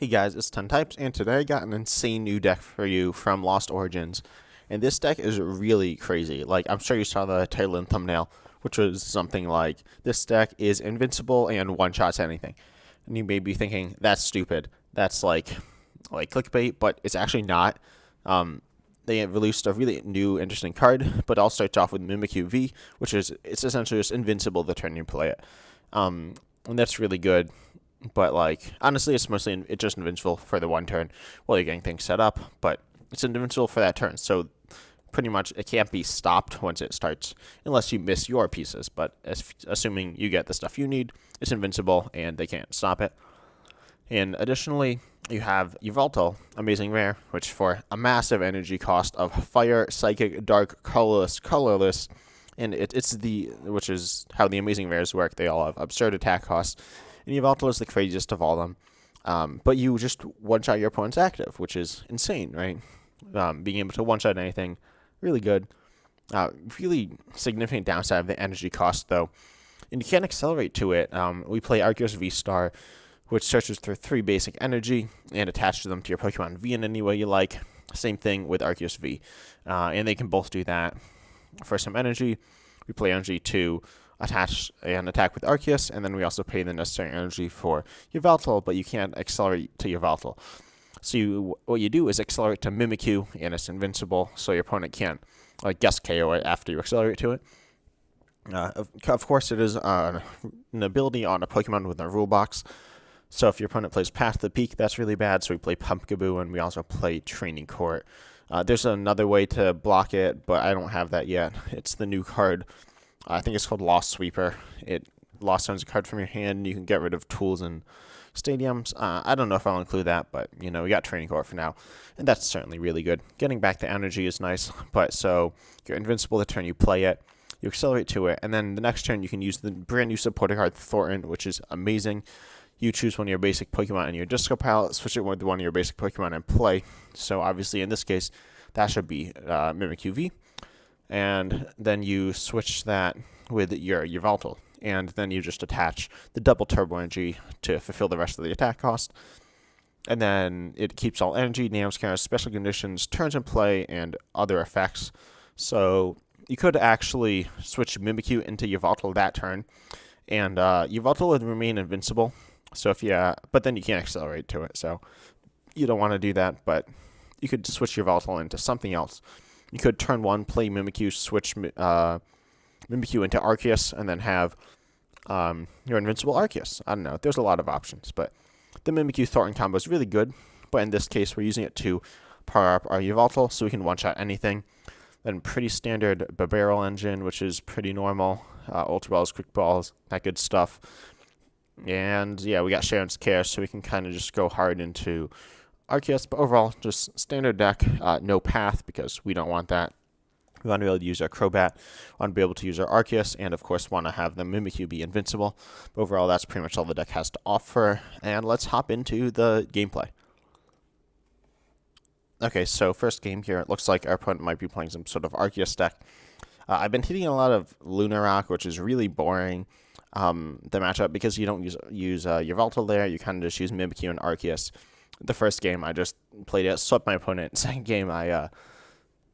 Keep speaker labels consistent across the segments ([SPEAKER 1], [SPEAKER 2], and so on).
[SPEAKER 1] Hey guys, it's 10 Types, and today I got an insane new deck for you from Lost Origins. And this deck is really crazy. Like, I'm sure you saw the title and thumbnail, which was something like, this deck is invincible and one-shots anything. And you may be thinking, that's stupid. That's like clickbait, but it's actually not. They have released a really new, interesting card, but I'll start off with Mimikyu V, which is, it's essentially just invincible the turn you play it. And that's really good. But, like, honestly, it's just invincible for the one turn while you're getting things set up, but it's invincible for that turn, so pretty much it can't be stopped once it starts, unless you miss your pieces, but assuming you get the stuff you need, it's invincible, and they can't stop it. And additionally, you have Yveltal, Amazing Rare, which for a massive energy cost of Fire, Psychic, Dark, Colorless, and which is how the Amazing Rares work. They all have absurd attack costs. And Yveltal is the craziest of all of them. But you just one-shot your opponent's active, which is insane, right? Being able to one-shot anything, really good. Really significant downside of the energy cost, though. And you can't accelerate to it. We play Arceus VSTAR, which searches through 3 basic energy and attaches them to your Pokemon V in any way you like. Same thing with Arceus V. And they can both do that. For some energy, we play energy to attach an attack with Arceus, and then we also pay the necessary energy for Yveltal, but you can't accelerate to Yveltal. So what you do is accelerate to Mimikyu, and it's invincible, so your opponent can't guess KO it after you accelerate to it. Of course, it is an ability on a Pokemon with a rule box, so if your opponent plays Path to the Peak, that's really bad, so we play Pumpkaboo, and we also play Training Court. There's another way to block it, but I don't have that yet. It's the new card. I think it's called Lost Sweeper. It turns a card from your hand, and you can get rid of tools and stadiums. I don't know if I'll include that, but, we got Training Court for now, and that's certainly really good. Getting back to energy is nice, but so you're invincible the turn you play it, you accelerate to it, and then the next turn you can use the brand new supporter card, Thorton, which is amazing. You choose one of your basic Pokemon in your disco pile, switch it with one of your basic Pokemon, and play. So obviously in this case, that should be Mimikyu V. And then you switch that with your Yveltal, and then you just attach the double turbo energy to fulfill the rest of the attack cost. And then it keeps all energy, names, counters, special conditions, turns in play, and other effects. So you could actually switch Mimikyu into Yveltal that turn, and Yveltal would remain invincible. So but then you can't accelerate to it, so you don't want to do that, but you could switch Yveltal into something else. You could turn 1, play Mimikyu, switch Mimikyu into Arceus, and then have your invincible Arceus. I don't know. There's a lot of options, but the Mimikyu Thornton combo is really good. But in this case, we're using it to power up our Yveltal, so we can one-shot anything. Then pretty standard Bibarel engine, which is pretty normal. Ultra Balls, Quick Balls, that good stuff. And yeah, we got Cheren's Care, so we can kind of just go hard into Arceus, but overall, just standard deck, no path, because we don't want that. We want to be able to use our Crobat, want to be able to use our Arceus, and of course want to have the Mimikyu be invincible. But overall, that's pretty much all the deck has to offer, and let's hop into the gameplay. Okay, so first game here, it looks like our opponent might be playing some sort of Arceus deck. I've been hitting a lot of Lunarock, which is really boring. The matchup, because you don't use Yveltal there, you kind of just use Mimikyu and Arceus. The first game, I just played it, swept my opponent. Second game, I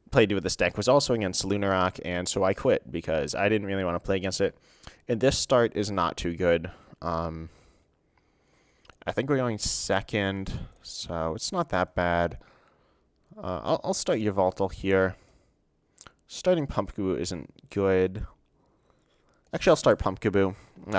[SPEAKER 1] played with this deck, was also against Lunarock, and so I quit because I didn't really want to play against it. And this start is not too good. I think we're going second, so it's not that bad. I'll start Yveltal here. Starting Pumpkaboo isn't good. Actually, I'll start Pumpkaboo.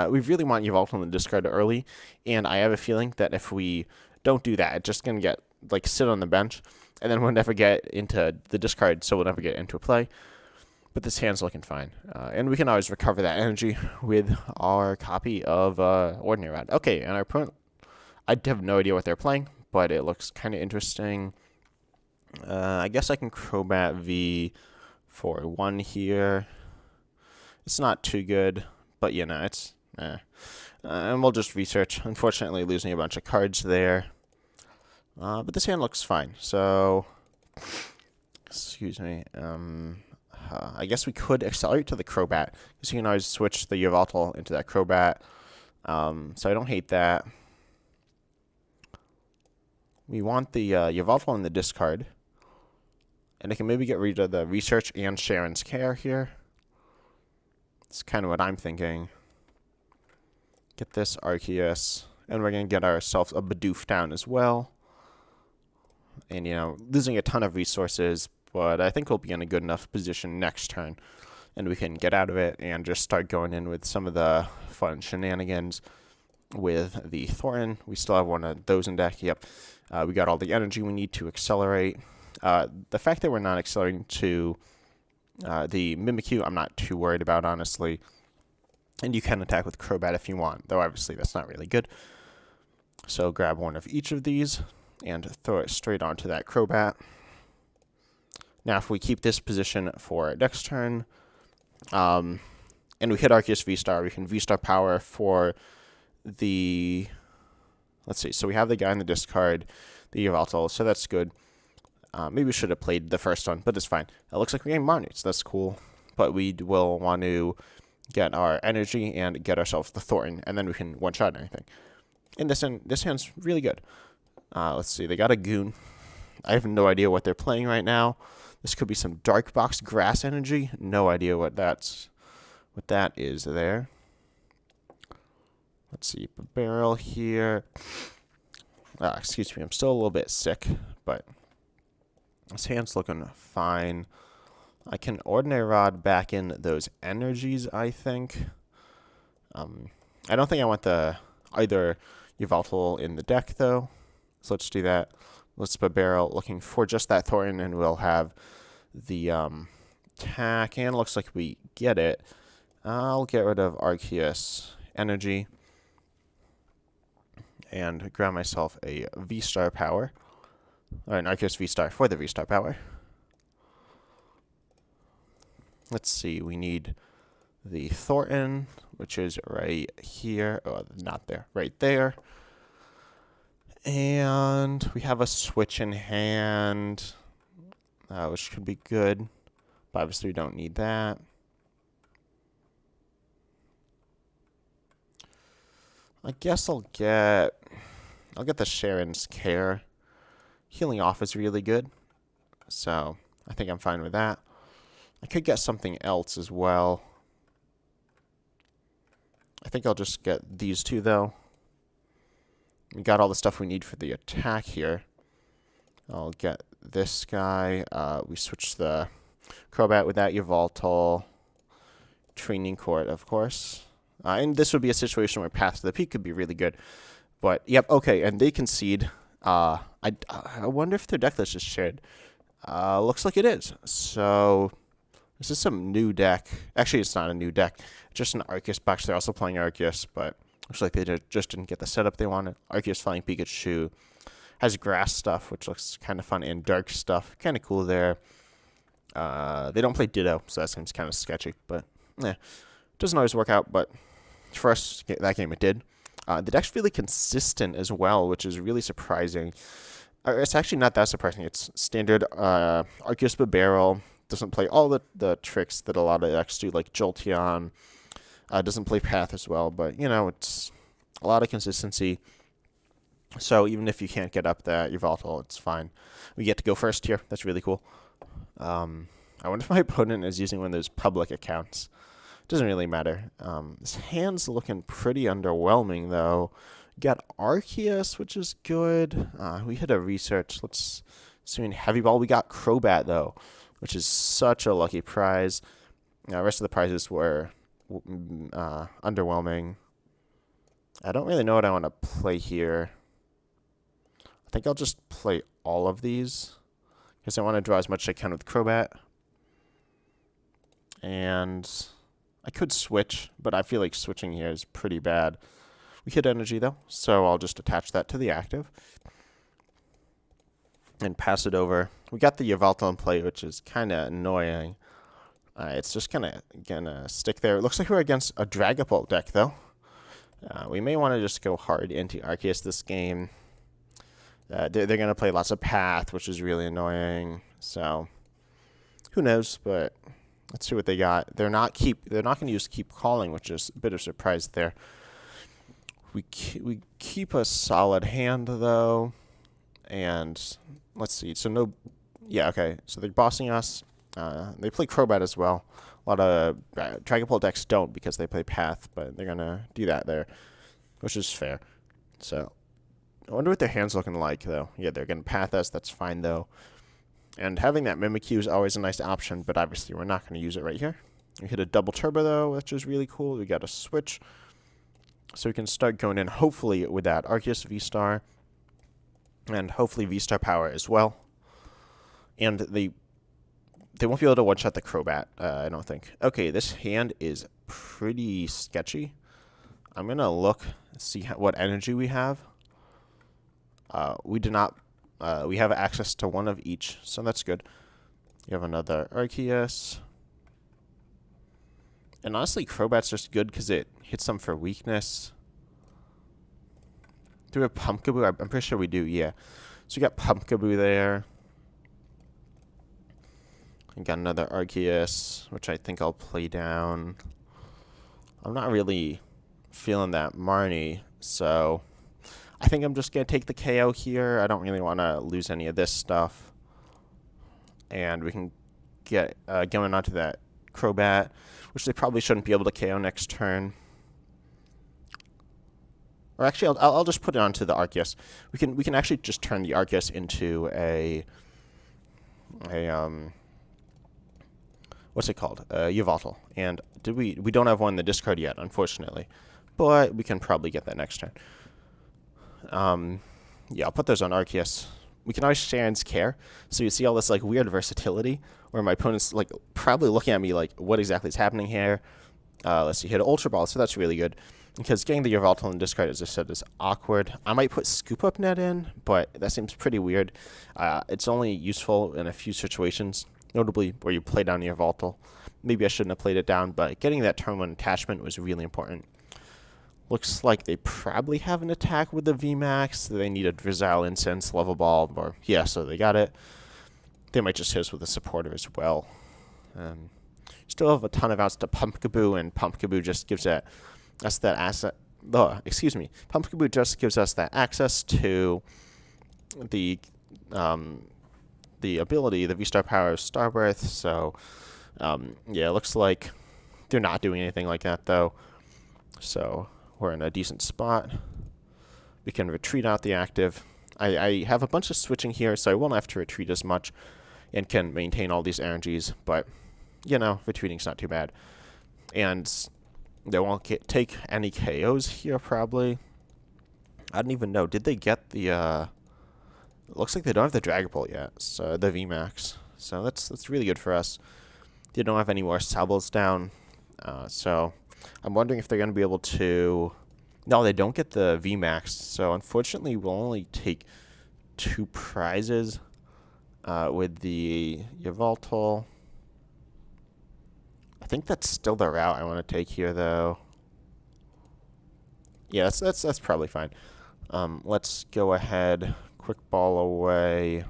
[SPEAKER 1] We really want Yveltal in the discard early, and I have a feeling that if we don't do that, it's just going to get, sit on the bench, and then we'll never get into the discard, so we'll never get into a play. But this hand's looking fine. And we can always recover that energy with our copy of Ordinary Rod. Okay, and our opponent, I have no idea what they're playing, but it looks kind of interesting. I guess I can Crobat V for 1 here. It's not too good, but it's and we'll just research. Unfortunately, losing a bunch of cards there. But this hand looks fine, so excuse me. I guess we could accelerate to the Crobat, because you can always switch the Yveltal into that Crobat. So I don't hate that. We want the Yveltal in the discard. And I can maybe get rid of the Research and Cheren's Care here. That's kind of what I'm thinking. Get this Arceus. And we're going to get ourselves a Bidoof down as well. And, you know, losing a ton of resources, but I think we'll be in a good enough position next turn. And we can get out of it and just start going in with some of the fun shenanigans with the Thorton. We still have one of those in deck. Yep. We got all the energy we need to accelerate. The fact that we're not accelerating to the Mimikyu, I'm not too worried about, honestly. And you can attack with Crobat if you want, though obviously that's not really good. So grab one of each of these and throw it straight onto that Crobat. Now if we keep this position for next turn, and we hit Arceus V-Star, we can V-Star power for the... Let's see, so we have the guy in the discard, the Yveltal, so that's good. Maybe we should have played the first one, but it's fine. It looks like we're getting Marnie, so that's cool. But we will want to get our energy and get ourselves the Thorton, and then we can one-shot anything. And this hand's really good. Let's see, they got a Goon. I have no idea what they're playing right now. This could be some Dark Box Grass energy. No idea what that is there. Let's see, Bibarel here. Excuse me, I'm still a little bit sick, but this hand's looking fine. I can Ordinary Rod back in those energies, I think. I don't think I want either Yveltal in the deck, though. So let's do that. Let's Bibarel looking for just that Thorton, and we'll have the attack. And looks like we get it. I'll get rid of Arceus energy and grab myself a V-Star power. Or an Arceus V-Star for the V-Star power. Let's see, we need the Thorton, which is right here. Oh, not there, right there. And we have a Switch in hand, which could be good, but obviously we don't need that. I guess I'll get the Cheren's Care. Healing off is really good, so I think I'm fine with that. I could get something else as well. I think I'll just get these two, though. We got all the stuff we need for the attack here. I'll get this guy. We switch the Crobat with that Yveltal. Training Court, of course. And this would be a situation where Path to the Peak could be really good. But, yep, okay, and they concede. I wonder if their deck list is shared. Looks like it is. So, this is some new deck. Actually, it's not a new deck. Just an Arceus box. They're also playing Arceus, but looks like they just didn't get the setup they wanted. Arceus Flying Pikachu has grass stuff, which looks kind of fun, and dark stuff. Kind of cool there. They don't play Ditto, so that seems kind of sketchy. But, doesn't always work out, but for us, that game it did. The deck's really consistent as well, which is really surprising. It's actually not that surprising. It's standard Arceus Bibarel. Doesn't play all the tricks that a lot of decks do, like Jolteon. Doesn't play Path as well, but, you know, it's a lot of consistency. So even if you can't get up that Yveltal, it's fine. We get to go first here. That's really cool. I wonder if my opponent is using one of those public accounts. Doesn't really matter. This hand's looking pretty underwhelming, though. Got Arceus, which is good. We hit a Research. Let's see in Heavy Ball. We got Crobat, though, which is such a lucky prize. The rest of the prizes were underwhelming. I don't really know what I want to play here. I think I'll just play all of these because I want to draw as much as I can with Crobat. And I could switch, but I feel like switching here is pretty bad. We hit energy, though, so I'll just attach that to the active and pass it over. We got the Yveltal in play, which is kind of annoying. It's just kind of gonna stick there. It looks like we're against a Dragapult deck, though. We may want to just go hard into Arceus this game. They're going to play lots of Path, which is really annoying. So, who knows? But let's see what they got. They're not going to use Keep Calling, which is a bit of a surprise there. We keep a solid hand, though. And let's see. So no, yeah, okay. So they're bossing us. They play Crobat as well. A lot of Dragon Ball decks don't because they play Path, but they're gonna do that there, which is fair. So I wonder what their hand's looking like though. Yeah, they're gonna Path us. That's fine though. And having that Mimikyu is always a nice option, but obviously we're not gonna use it right here. We hit a double turbo though, which is really cool. We got a switch, so we can start going in hopefully with that Arceus V-Star. And hopefully V-Star power as well. And they won't be able to one-shot the Crobat, I don't think. Okay, this hand is pretty sketchy. I'm going to look, see what energy we have. We do not, we have access to one of each, so that's good. You have another Arceus. And honestly, Crobat's just good because it hits them for weakness. Do we have Pumpkaboo? I'm pretty sure we do, yeah. So we got Pumpkaboo there. We got another Arceus, which I think I'll play down. I'm not really feeling that Marnie, so I think I'm just going to take the KO here. I don't really want to lose any of this stuff. And we can get going on to that Crobat, which they probably shouldn't be able to KO next turn. Or actually, I'll just put it onto the Arceus. We can actually just turn the Arceus into a what's it called? Yveltal. And we don't have one in the discard yet, unfortunately, but we can probably get that next turn. Yeah, I'll put those on Arceus. We can always Cheren's Care, so you see all this like weird versatility, where my opponent's like probably looking at me like, what exactly is happening here? Let's see, hit Ultra Ball, so that's really good. Because getting the Yveltal in discard, as I said, is awkward. I might put Scoop Up Net in, but that seems pretty weird. It's only useful in a few situations, notably where you play down the Yveltal. Maybe I shouldn't have played it down, but getting that turn 1 attachment was really important. Looks like they probably have an attack with the VMAX. They need a Evolution Incense level ball, or yeah, so they got it. They might just hit us with a supporter as well. Still have a ton of outs to Pumpkaboo, and Pumpkaboo just gives us that asset. Pumpkaboo just gives us that access to the ability, the V-Star power of Starbirth. So yeah, it looks like they're not doing anything like that though. So we're in a decent spot. We can retreat out the active. I have a bunch of switching here, so I won't have to retreat as much and can maintain all these energies, but you know, retreating's not too bad. And they won't take any KOs here, probably. I don't even know. Did they get the, it looks like they don't have the Dragon Ball yet, so the VMAX. So that's really good for us. They don't have any more Sables down, so I'm wondering if they're going to be able to... No, they don't get the VMAX, so unfortunately we'll only take 2 prizes with the Yveltal. I think that's still the route I want to take here, though. Yeah, that's probably fine. Let's go ahead. Quick ball away.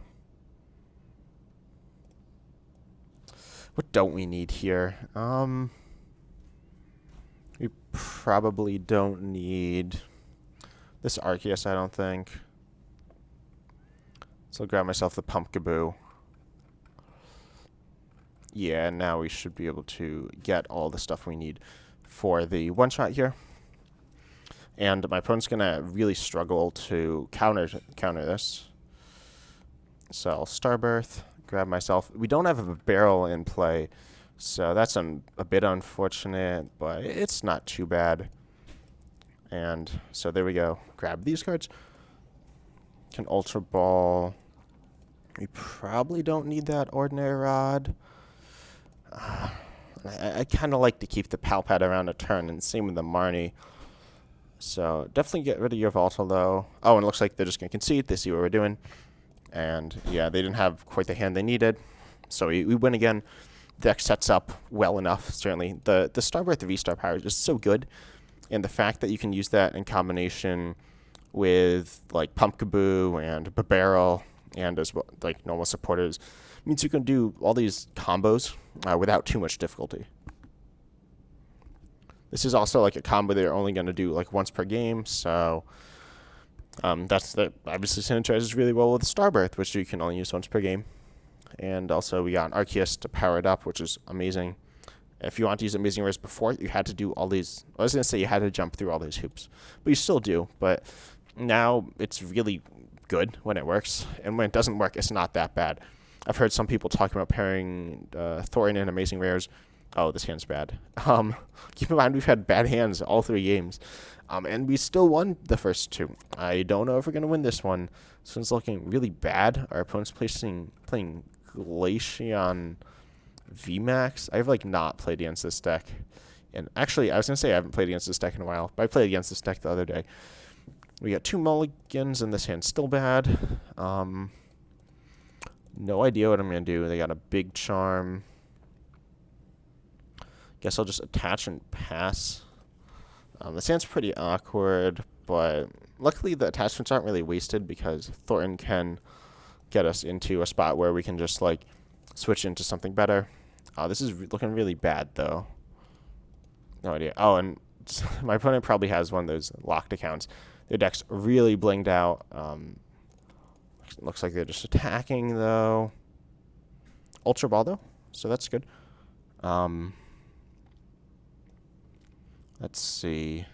[SPEAKER 1] What don't we need here? We probably don't need this Arceus, I don't think. So I'll grab myself the Pumpkaboo. Yeah, now we should be able to get all the stuff we need for the one-shot here. And my opponent's going to really struggle to counter this. So I'll Starbirth, grab myself. We don't have a barrel in play, so that's a bit unfortunate, but it's not too bad. And so there we go. Grab these cards. Can Ultra Ball. We probably don't need that Ordinary Rod. I kind of like to keep the Pal Pad around a turn, and same with the Marnie. So definitely get rid of your Yveltal, though. Oh, and it looks like they're just going to concede. They see what we're doing. And yeah, they didn't have quite the hand they needed. So we win again. The deck sets up well enough, certainly. The Starbirth V-Star power is just so good. And the fact that you can use that in combination with like Pumpkaboo and Bibarel and as well like normal supporters means you can do all these combos without too much difficulty. This is also like a combo they're only going to do like once per game, so Obviously synergizes really well with Starbirth, which you can only use once per game. And also we got an Arceus to power it up, which is amazing. If you want to use Amazing Rares before, you had to do all these. I was going to say you had to jump through all these hoops, but you still do. But now it's really good when it works, and when it doesn't work, it's not that bad. I've heard some people talking about pairing Thorton and Amazing Rares. Oh, this hand's bad. Keep in mind, we've had bad hands all 3 games, and we still won the first 2. I don't know if we're going to win this one. This one's looking really bad. Our opponent's playing Glaceon VMAX. I've not played against this deck. And actually, I was going to say I haven't played against this deck in a while, but I played against this deck the other day. We got 2 mulligans, and this hand's still bad. No idea what I'm going to do. They got a big charm. Guess I'll just attach and pass. This hand's pretty awkward, but luckily the attachments aren't really wasted because Thorton can get us into a spot where we can just switch into something better. This is looking really bad though. No idea. Oh, and my opponent probably has one of those locked accounts. Their deck's really blinged out. Looks like they're just attacking though. Ultra Ball though, so that's good. Let's see.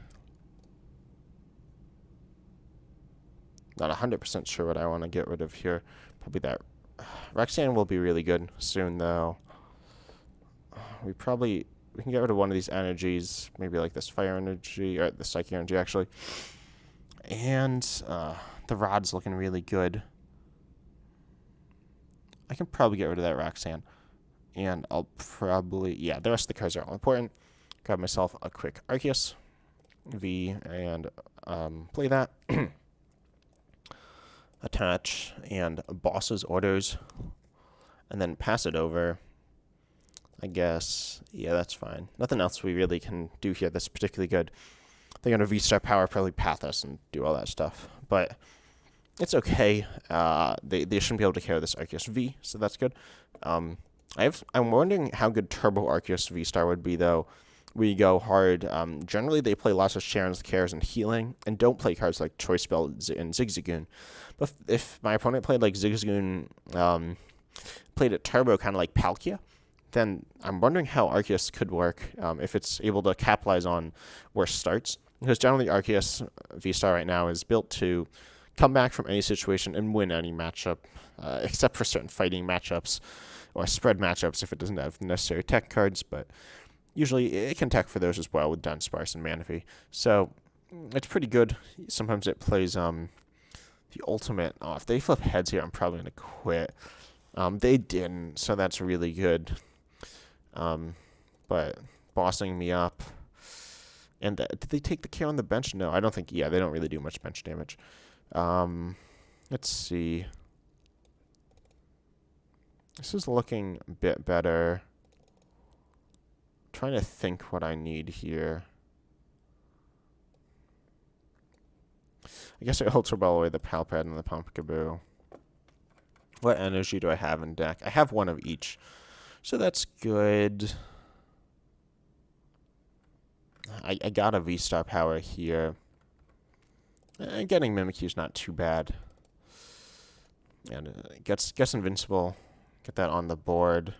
[SPEAKER 1] Not 100% sure what I want to get rid of here. Probably that. Roxanne will be really good soon, though. We can get rid of one of these energies. Maybe this fire energy, or the psychic energy, actually. And the rod's looking really good. I can probably get rid of that Roxanne. And I'll probably, yeah, the rest of the cards are all important. Grab myself a quick Arceus V and play that. Attach and boss's orders, and then pass it over. I guess, yeah, that's fine. Nothing else we really can do here that's particularly good. They're going to V-Star Power, probably path us and do all that stuff. But it's okay. They shouldn't be able to carry this Arceus V, so that's good. I'm wondering how good Turbo Arceus V-Star would be, though. We go hard. Generally, they play lots of Cheren's, Cares, and Healing, and don't play cards like Choice Spell and Zigzagoon. But if my opponent played Zigzagoon, played it Turbo, kind of like Palkia, then I'm wondering how Arceus could work if it's able to capitalize on worse starts. Because generally, Arceus V-Star right now is built to come back from any situation and win any matchup, except for certain fighting matchups or spread matchups if it doesn't have necessary tech cards, but usually it can tech for those as well with Dunsparce and Manaphy. So it's pretty good. Sometimes it plays the ultimate. Oh, if they flip heads here, I'm probably going to quit. They didn't, so that's really good. But bossing me up. And did they take the care on the bench? No, I don't think. Yeah, they don't really do much bench damage. Let's see. This is looking a bit better. Trying to think what I need here. I guess I Ultra Ball away the Pal Pad and the Pumpkaboo. What energy do I have in deck? I have one of each, so that's good. I got a V-Star power here. And getting Mimikyu's not too bad. And gets Invincible. Get that on the board.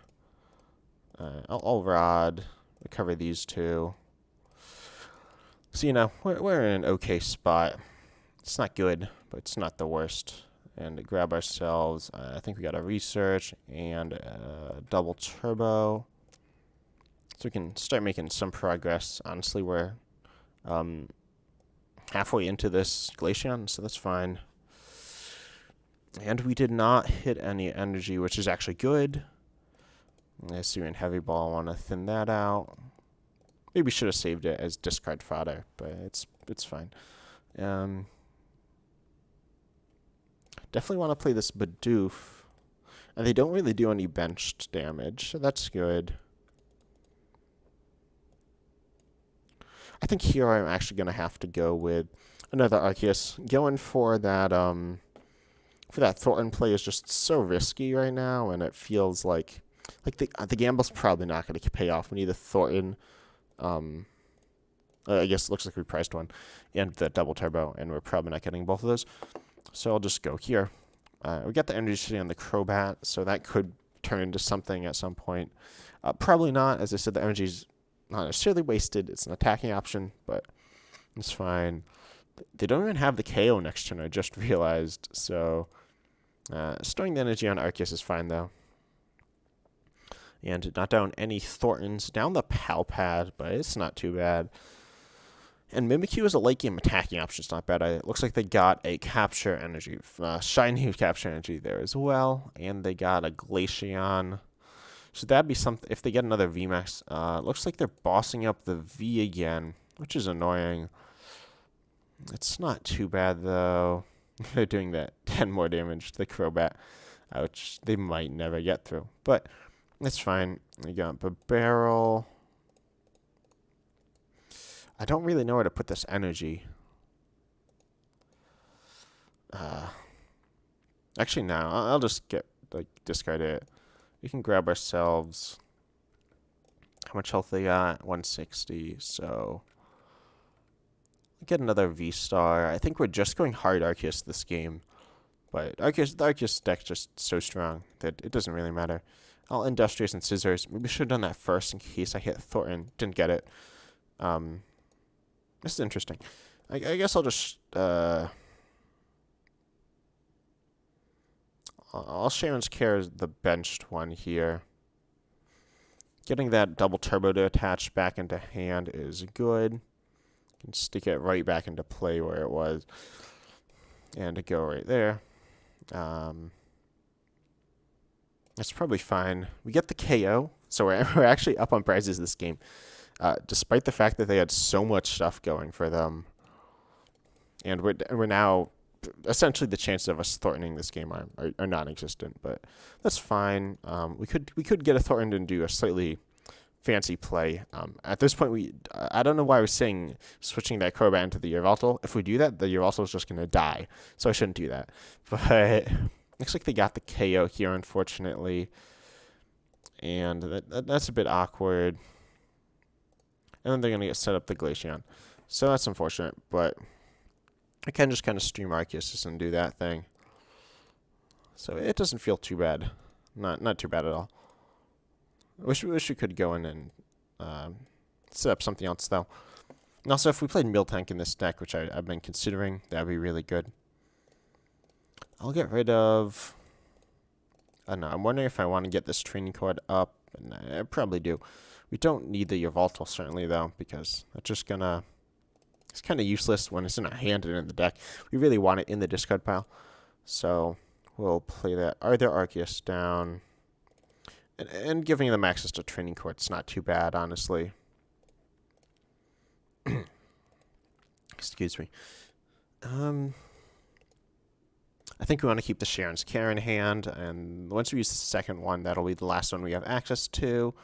[SPEAKER 1] I'll Rod. Recover these two. So, we're in an okay spot. It's not good, but it's not the worst. And grab ourselves, I think we got a Research and a Double Turbo. So we can start making some progress. Honestly, we're halfway into this Glaceon, so that's fine. And we did not hit any energy, which is actually good. Hisuian Heavy Ball, I want to thin that out. Maybe should have saved it as discard fodder, but it's fine. Definitely want to play this Bidoof. And they don't really do any benched damage, so that's good. I think here I'm actually going to have to go with another Arceus. Going for that Thorton play is just so risky right now, and it feels like the gamble's probably not going to pay off. We need a Thorton I guess it looks like we priced one, and the double turbo, and we're probably not getting both of those. So I'll just go here. We got the energy on the Crobat, so that could turn into something at some point. Probably not. As I said, the energy's not necessarily wasted. It's an attacking option, but it's fine. They don't even have the KO next turn, I just realized. So storing the energy on Arceus is fine, though. And not down any Thorntons. Down the Pal Pad, but it's not too bad. And Mimikyu is a late game attacking option. It's not bad. It looks like they got a capture energy, shiny capture energy there as well. And they got a Glaceon. So that'd be something. If they get another VMAX, looks like they're bossing up the V again, which is annoying. It's not too bad though. They're doing that 10 more damage to the Crobat, which they might never get through. But it's fine. We got Bibarel. I don't really know where to put this energy. Actually, no. I'll just discard it. We can grab ourselves. How much health they got? 160. So get another V-Star. I think we're just going hard Arceus this game. But the Arceus deck's just so strong that it doesn't really matter. I'll Industrious and Scissors. Maybe should have done that first in case I hit Thornton. Didn't get it. This is interesting. I guess I'll just I'll Cheren's Care as the benched one here. Getting that double turbo to attach back into hand is good. Can stick it right back into play where it was, and to go right there. That's probably fine. We get the KO, so we're actually up on prizes this game. Despite the fact that they had so much stuff going for them. And we're now, essentially the chances of us Thorntoning this game are non-existent, but that's fine. We could get a Thornton and do a slightly fancy play. At this point, I don't know why I was saying switching that Crobat into the Yveltal. If we do that, the Yveltal is just going to die, so I shouldn't do that. But looks like they got the KO here, unfortunately, and that's a bit awkward. And then they're going to get set up the Glaceon. So that's unfortunate, but I can just kind of stream Arceus and do that thing. So it doesn't feel too bad. Not too bad at all. I wish we could go in and set up something else, though. And also, if we played Miltank in this deck, which I've been considering, that would be really good. I'll get rid of... I don't know. I'm wondering if I want to get this Training Court up. And I probably do. We don't need the Yveltal, certainly, though, because that's just gonna... It's kind of useless when it's in our hand and in the deck. We really want it in the discard pile. So we'll play that Either Arceus down. And giving them access to Training Court's not too bad, honestly. Excuse me. I think we want to keep the Cheren's Care in hand, and once we use the second one, that'll be the last one we have access to.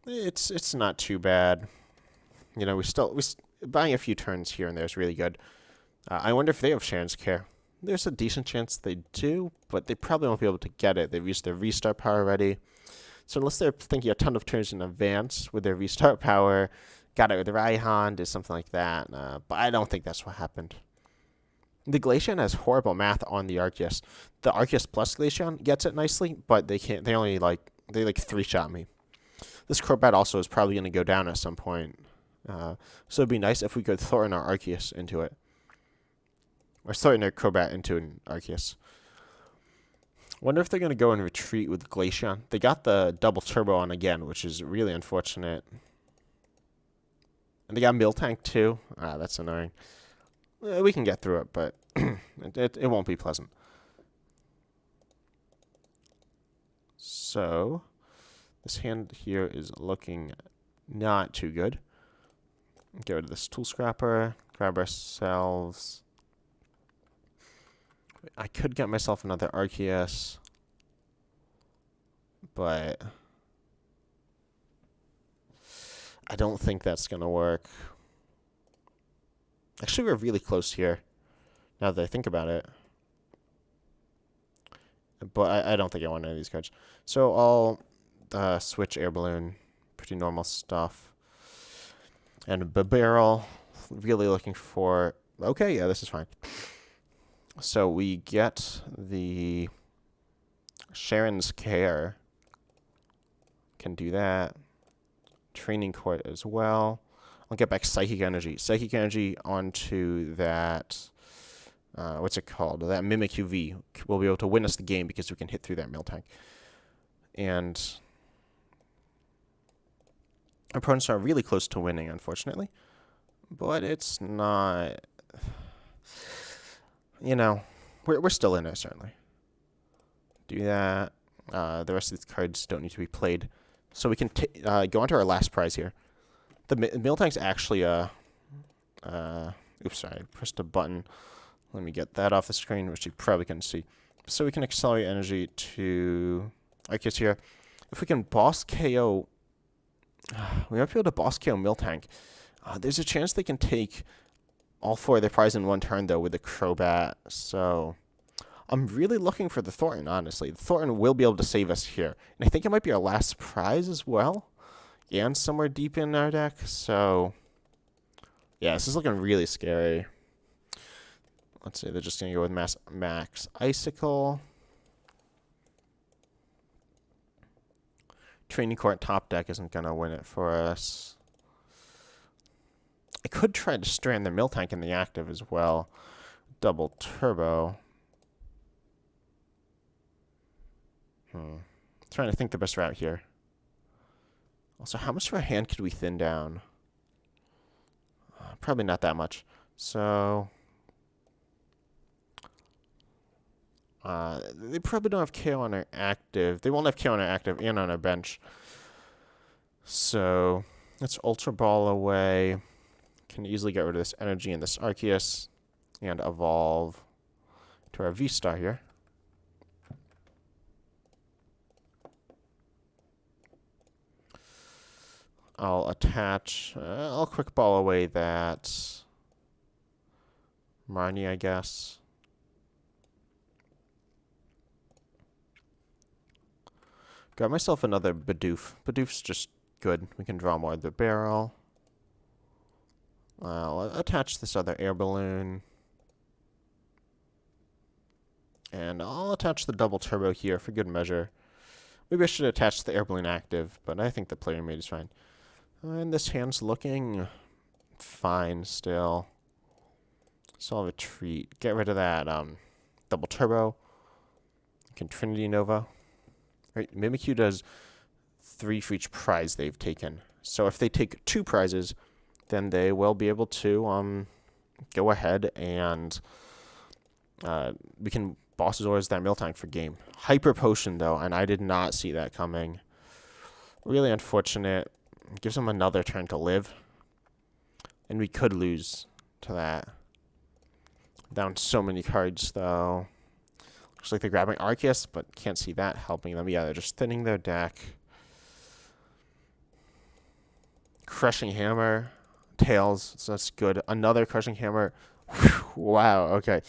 [SPEAKER 1] It's not too bad. You know, we buying a few turns here and there is really good. I wonder if they have Cheren's Care. There's a decent chance they do, but they probably won't be able to get it. They've used their V-Star power already. So unless they're thinking a ton of turns in advance with their V-Star power, got it with Raihan, did something like that. But I don't think that's what happened. The Glaceon has horrible math on the Arceus. The Arceus plus Glaceon gets it nicely, but they can't. They three-shot me. This Crobat also is probably going to go down at some point. So it'd be nice if we could Thornton our Arceus into it. Or Thornton our Crobat into an Arceus. Wonder if they're going to go and retreat with Glaceon. They got the double turbo on again, which is really unfortunate. And they got Miltank too. That's annoying. We can get through it, but it won't be pleasant. So, this hand here is looking not too good. Get rid of this Tool Scrapper. Grab ourselves... I could get myself another Arceus, but I don't think that's going to work. Actually, we're really close here, now that I think about it. But I don't think I want any of these cards. So I'll switch Air Balloon. Pretty normal stuff. And Bibarel, really looking for... Okay, yeah, this is fine. So we get the Cheren's Care. Can do that. Training Court as well. I'll get back Psychic Energy. Psychic Energy onto that... what's it called? That Mimikyu V. We'll be able to win us the game because we can hit through that Miltank. And our opponents are really close to winning, unfortunately. But it's not... You know, we're still in it, certainly. Do that. The rest of these cards don't need to be played. So we can go on to our last prize here. The Miltank's actually a... oops, sorry. I pressed a button. Let me get that off the screen, which you probably couldn't see. So we can accelerate energy to Arceus here. If we can boss KO... we might be able to boss KO Miltank. There's a chance they can take all 4 of their prizes in one turn, though, with the Crobat. So I'm really looking for the Thorton, honestly. The Thorton will be able to save us here. And I think it might be our last prize as well. And somewhere deep in our deck. So, yeah, this is looking really scary. Let's say they're just going to go with Max Icicle. Training Court top deck isn't going to win it for us. I could try to strand the Miltank in the active as well. Double Turbo. Trying to think the best route here. Also, how much of our hand could we thin down? Probably not that much. So... they probably don't have KO on our active. They won't have KO on our active and on our bench. So, let's Ultra Ball away. Can easily get rid of this energy in this Arceus. And evolve to our V-Star here. I'll attach... I'll quick ball away that... Marnie, I guess. Got myself another Bidoof. Bidoof's just good. We can draw more of the barrel. I'll attach this other Air Balloon. And I'll attach the double turbo here for good measure. Maybe I should attach the Air Balloon active, but I think the player made is fine. And this hand's looking fine still. So I'll retreat. Get rid of that double turbo. Can Trinity Nova. Right, Mimikyu does 3 for each prize they've taken. So if they take 2 prizes, then they will be able to go ahead and we can boss Zora's that Miltank for game. Hyper Potion, though, and I did not see that coming. Really unfortunate. Gives them another turn to live. And we could lose to that. Down so many cards, though. Looks like they're grabbing Arceus, but can't see that helping them. Yeah, they're just thinning their deck. Crushing Hammer. Tails, so that's good. Another Crushing Hammer. Whew, wow, okay.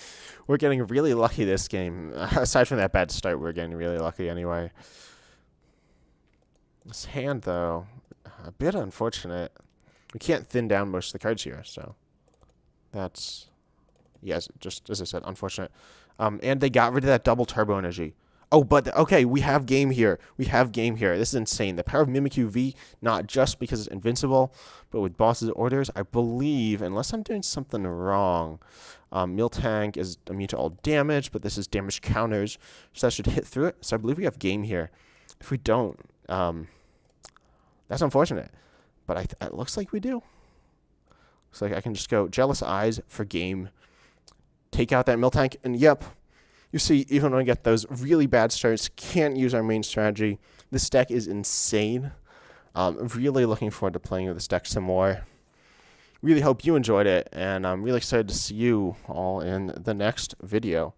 [SPEAKER 1] We're getting really lucky this game. Aside from that bad start, we're getting really lucky anyway. This hand, though, a bit unfortunate. We can't thin down most of the cards here, so that's, yes, just as I said, unfortunate. And they got rid of that double turbo energy. Oh, but, okay, we have game here. We have game here. This is insane. The power of Mimikyu V, not just because it's invincible, but with boss's orders, I believe, unless I'm doing something wrong, Miltank is immune to all damage, but this is damage counters, so that should hit through it. So I believe we have game here. If we don't, that's unfortunate. But it looks like we do. Looks like I can just go Jealous Eyes for game. Take out that Miltank, and yep. You see, even when we get those really bad starts, can't use our main strategy. This deck is insane. Really looking forward to playing with this deck some more. Really hope you enjoyed it, and I'm really excited to see you all in the next video.